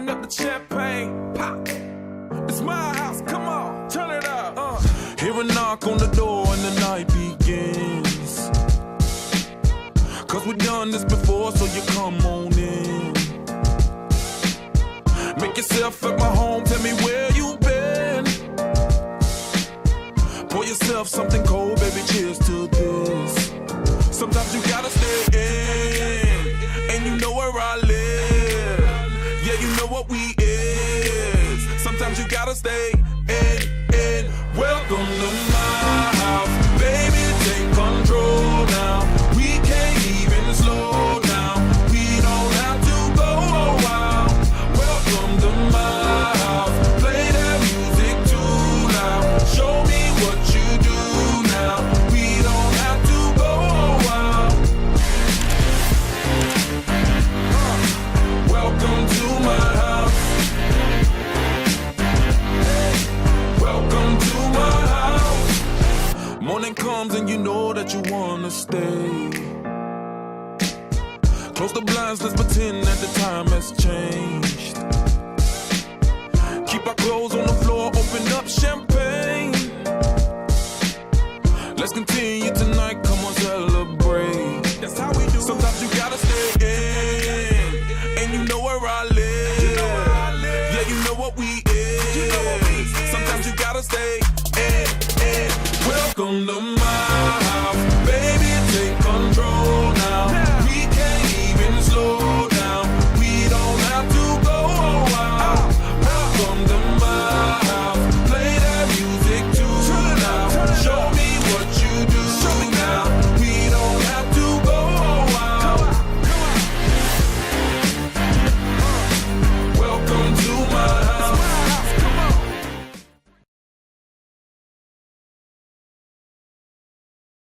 open up the champagne. Pop. It's my house, come on, turn it up. Hear a knock on the door and the night begins. Cause we've done this before, so you come on in. Make yourself at my home, tell me where you been. Pour yourself something cold, baby, cheers to this. Sometimes you gotta stay in, and you know where I live. Yeah, you know what we is. Sometimes you gotta stay in. Welcome to my house, baby, take control now. We can't even slow down. We don't have to go a while. Welcome to my house, play that music too loud. Show me what you do now. We don't have to go a while. Welcome to my house. Welcome to my house. Morning comes and you know that you wanna stay. Close the blinds, let's pretend that the time has changed. Keep our clothes on the floor, open up champagne. Let's continue tonight, come on, celebrate. That's how we do. Sometimes you gotta stay in, and you know where I live. Yeah, you know what we is. Sometimes you gotta stay in. Welcome to